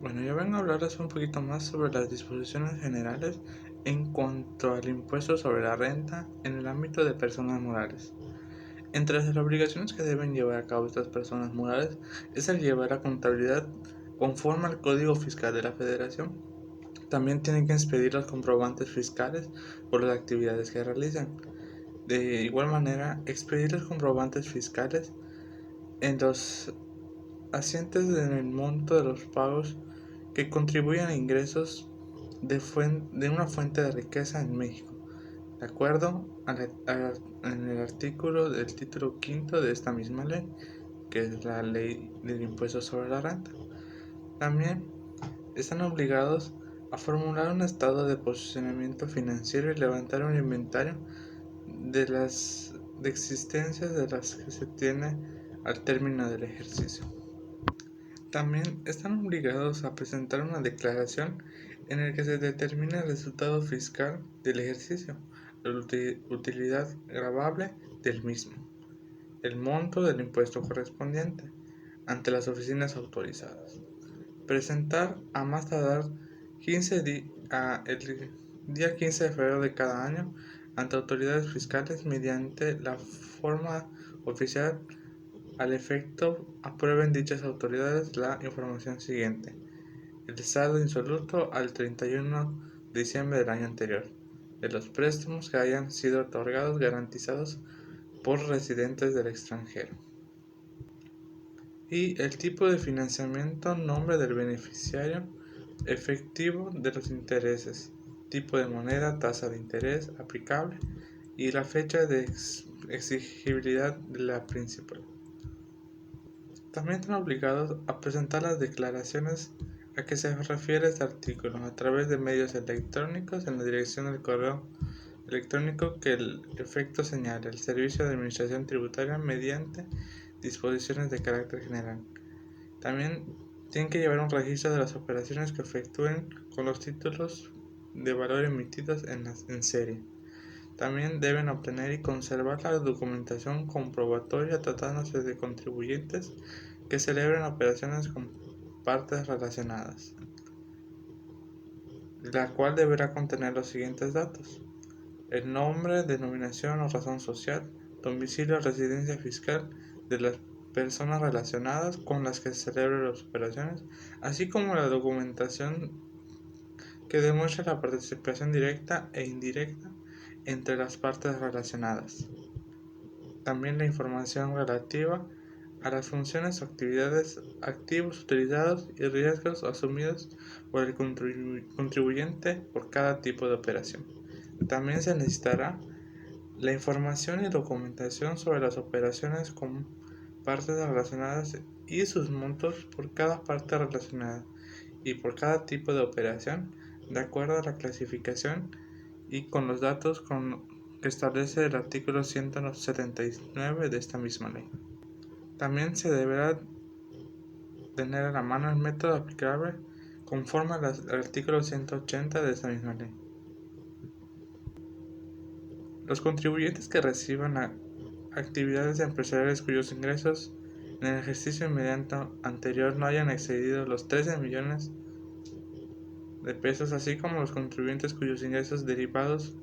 Bueno, yo vengo a hablarles un poquito más sobre las disposiciones generales en cuanto al impuesto sobre la renta en el ámbito de personas morales. Entre las obligaciones que deben llevar a cabo estas personas morales es el llevar la contabilidad conforme al Código Fiscal de la Federación. También tienen que expedir los comprobantes fiscales por las actividades que realizan. De igual manera, expedir los comprobantes fiscales en los asientes en el monto de los pagos que contribuyen a ingresos de una fuente de riqueza en México, de acuerdo en el artículo del título quinto de esta misma ley, que es la ley del impuesto sobre la renta. También están obligados a formular un estado de posicionamiento financiero y levantar un inventario de las de existencias de las que se tiene al término del ejercicio. También están obligados a presentar una declaración en la que se determine el resultado fiscal del ejercicio, la utilidad gravable del mismo, el monto del impuesto correspondiente, ante las oficinas autorizadas. Presentar a más tardar el día 15 de febrero de cada año ante autoridades fiscales mediante la forma oficial. Al efecto, aprueben dichas autoridades la información siguiente: el saldo insoluto al 31 de diciembre del año anterior, de los préstamos que hayan sido otorgados garantizados por residentes del extranjero, y el tipo de financiamiento, nombre del beneficiario, efectivo de los intereses, tipo de moneda, tasa de interés aplicable y la fecha de exigibilidad de la principal. También están obligados a presentar las declaraciones a que se refiere este artículo a través de medios electrónicos en la dirección del correo electrónico que el efecto señala el Servicio de Administración Tributaria mediante disposiciones de carácter general. También tienen que llevar un registro de las operaciones que efectúen con los títulos de valor emitidos en serie. También deben obtener y conservar la documentación comprobatoria tratándose de contribuyentes que celebren operaciones con partes relacionadas, la cual deberá contener los siguientes datos: el nombre, denominación o razón social, domicilio o residencia fiscal de las personas relacionadas con las que se celebren las operaciones, así como la documentación que demuestre la participación directa e indirecta entre las partes relacionadas. También la información relativa a las funciones o actividades, activos utilizados y riesgos asumidos por el contribuyente por cada tipo de operación. También se necesitará la información y documentación sobre las operaciones con partes relacionadas y sus montos por cada parte relacionada y por cada tipo de operación, de acuerdo a la clasificación y con los datos que establece el artículo 179 de esta misma ley. También se deberá tener a la mano el método aplicable conforme al artículo 180 de esta misma ley. Los contribuyentes que reciban actividades empresariales cuyos ingresos en el ejercicio inmediato anterior no hayan excedido los 13 millones de pesos, así como los contribuyentes cuyos ingresos derivados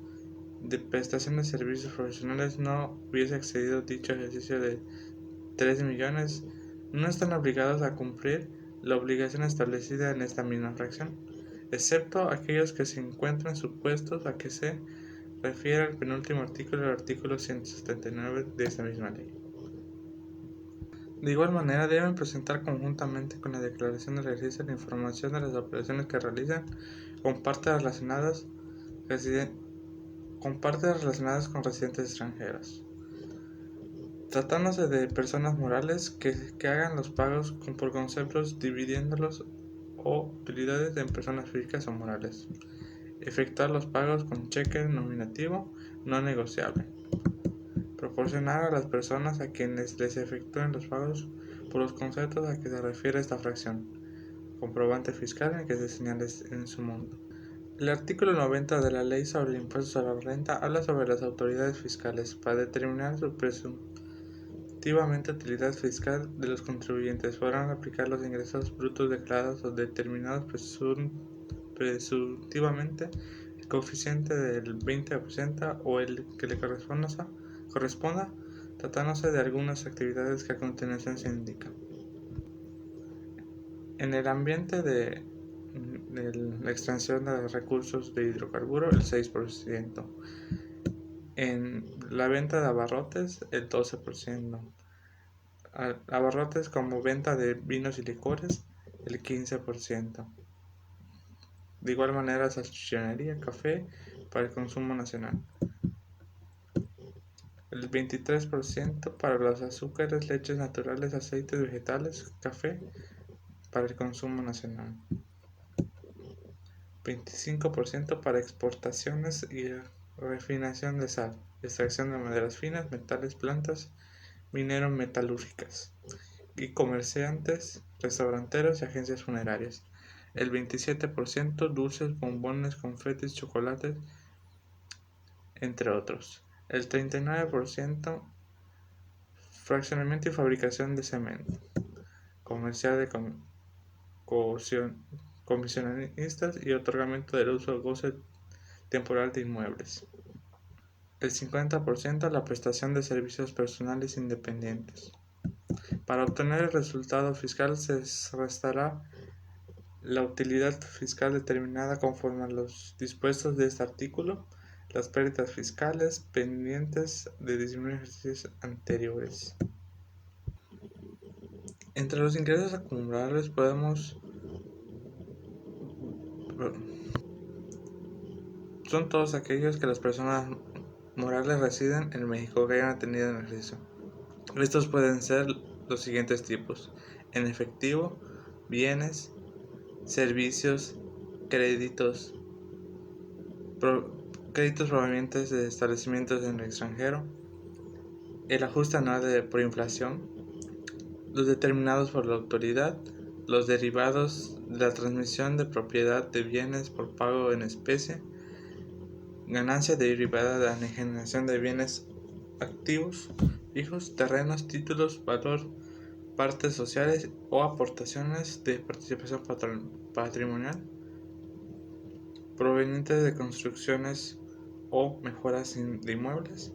de prestación de servicios profesionales no hubiese excedido dicho ejercicio de 3 millones, no están obligados a cumplir la obligación establecida en esta misma fracción, excepto aquellos que se encuentren supuestos a que se refiere al penúltimo artículo del artículo 179 de esta misma ley. De igual manera, deben presentar conjuntamente con la declaración de ejercicio la información de las operaciones que realizan con partes relacionadas con residentes extranjeros, tratándose de personas morales que hagan los pagos por conceptos dividiéndolos o utilidades en personas físicas o morales. Efectuar los pagos con cheque nominativo no negociable. Proporcionar a las personas a quienes les efectúen los pagos por los conceptos a que se refiere esta fracción comprobante fiscal en el que se señale en su monto. El artículo 90 de la Ley sobre el Impuesto sobre la Renta habla sobre las autoridades fiscales para determinar su efectivamente utilidad fiscal de los contribuyentes. Podrán aplicar los ingresos brutos declarados o determinados presuntivamente el coeficiente del 20% o el que le corresponda, tratándose de algunas actividades que a continuación se indican. En el ambiente de la extracción de los recursos de hidrocarburos, el 6%. En la venta de abarrotes, el 12%. Abarrotes como venta de vinos y licores, el 15%. De igual manera, salchichonería, café para el consumo nacional. El 23% para los azúcares, leches naturales, aceites vegetales, café para el consumo nacional. 25% para exportaciones y refinación de sal, extracción de maderas finas, metales, plantas minero-metalúrgicas y comerciantes, restauranteros y agencias funerarias. El 27% dulces, bombones, confetis, chocolates, entre otros. El 39% fraccionamiento y fabricación de cemento, comercial de comisionistas y otorgamiento del uso o goce temporal de inmuebles. El 50% la prestación de servicios personales independientes. Para obtener el resultado fiscal se restará la utilidad fiscal determinada conforme a los dispuestos de este artículo, las pérdidas fiscales pendientes de disminuir ejercicios anteriores. Entre los ingresos acumulables son todos aquellos que las personas morales residen en México que hayan tenido en ejercicio. Estos pueden ser los siguientes tipos: en efectivo, bienes, servicios, créditos provenientes de establecimientos en el extranjero, el ajuste anual por inflación, los determinados por la autoridad, los derivados de la transmisión de propiedad de bienes por pago en especie, ganancia derivada de la generación de bienes activos fijos, terrenos, títulos, valor, partes sociales o aportaciones de participación patrimonial provenientes de construcciones o mejoras de inmuebles,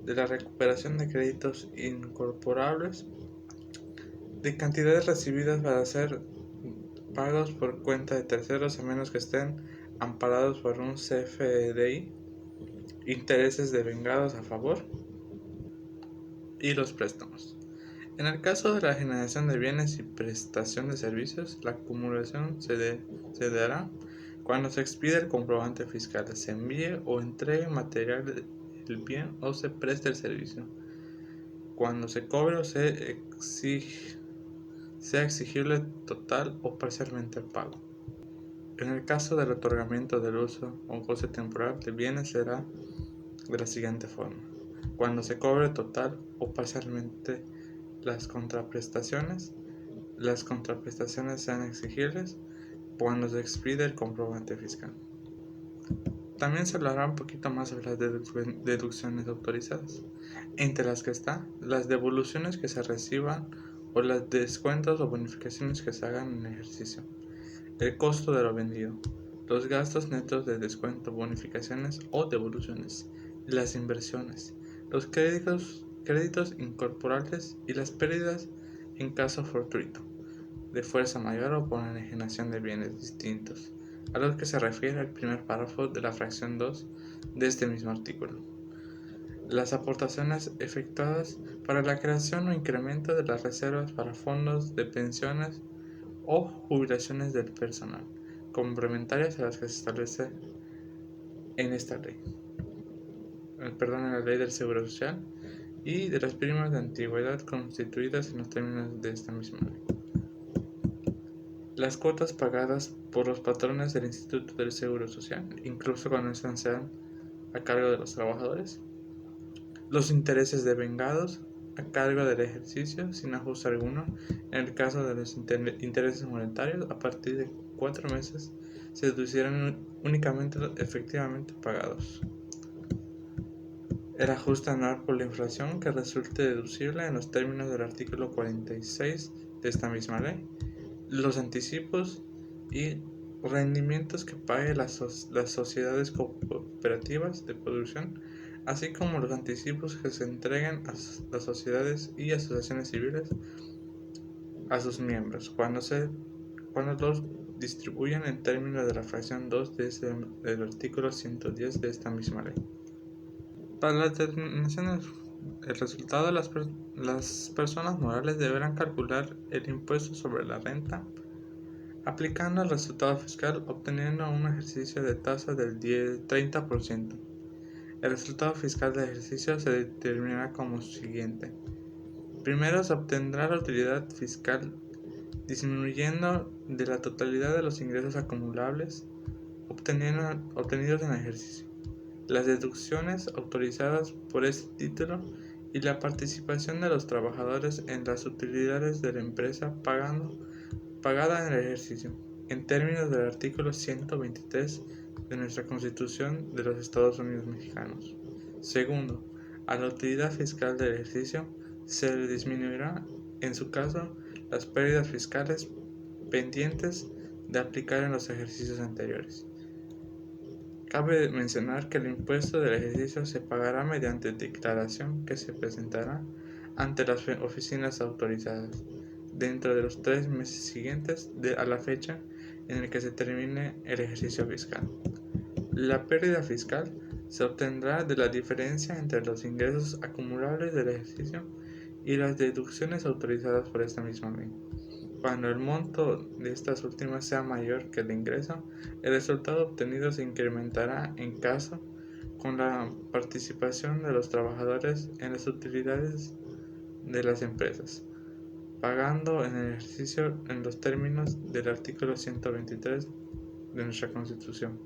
de la recuperación de créditos incorporables, de cantidades recibidas para hacer pagos por cuenta de terceros a menos que estén amparados por un CFDI, intereses devengados a favor y los préstamos. En el caso de la generación de bienes y prestación de servicios, la acumulación se dará cuando se expida el comprobante fiscal, se envíe o entregue material del bien o se preste el servicio, cuando se cobre o sea exigible total o parcialmente el pago. En el caso del otorgamiento del uso o goce temporal de bienes será de la siguiente forma: cuando se cobre total o parcialmente las contraprestaciones sean exigibles, cuando se expide el comprobante fiscal. También se hablará un poquito más sobre las deducciones autorizadas, entre las que están las devoluciones que se reciban o los descuentos o bonificaciones que se hagan en el ejercicio, el costo de lo vendido, los gastos netos de descuento, bonificaciones o devoluciones, las inversiones, los créditos incorporables y las pérdidas en caso fortuito, de fuerza mayor o por enajenación de bienes distintos, a los que se refiere el primer párrafo de la fracción 2 de este mismo artículo. Las aportaciones efectuadas para la creación o incremento de las reservas para fondos de pensiones o jubilaciones del personal, complementarias a las que se establece en esta ley. En la ley del Seguro Social y de las primas de antigüedad constituidas en los términos de esta misma ley. Las cuotas pagadas por los patrones del Instituto del Seguro Social, incluso cuando estas sean a cargo de los trabajadores. Los intereses devengados a cargo del ejercicio sin ajuste alguno. En el caso de los intereses monetarios, a partir de 4 meses se deducirán únicamente los efectivamente pagados. El ajuste anual por la inflación que resulte deducible en los términos del artículo 46 de esta misma ley. Los anticipos y rendimientos que paguen las sociedades cooperativas de producción, así como los anticipos que se entreguen a las sociedades y asociaciones civiles a sus miembros cuando los distribuyan en términos de la fracción 2 del artículo 110 de esta misma ley. Para la determinación del resultado, las personas morales deberán calcular el impuesto sobre la renta aplicando el resultado fiscal obteniendo un ejercicio de tasa del 30%. El resultado fiscal del ejercicio se determinará como siguiente. Primero se obtendrá la utilidad fiscal disminuyendo de la totalidad de los ingresos acumulables obtenidos en el ejercicio, las deducciones autorizadas por este título y la participación de los trabajadores en las utilidades de la empresa pagada en el ejercicio, en términos del artículo 123 de nuestra Constitución de los Estados Unidos Mexicanos. Segundo, a la utilidad fiscal del ejercicio se le disminuirá, en su caso, las pérdidas fiscales pendientes de aplicar en los ejercicios anteriores. Cabe mencionar que el impuesto del ejercicio se pagará mediante declaración que se presentará ante las oficinas autorizadas dentro de los 3 meses siguientes a la fecha en la que se termine el ejercicio fiscal. La pérdida fiscal se obtendrá de la diferencia entre los ingresos acumulables del ejercicio y las deducciones autorizadas por esta misma ley. Cuando el monto de estas últimas sea mayor que el ingreso, el resultado obtenido se incrementará en caso con la participación de los trabajadores en las utilidades de las empresas, pagando en el ejercicio en los términos del artículo 123 de nuestra Constitución.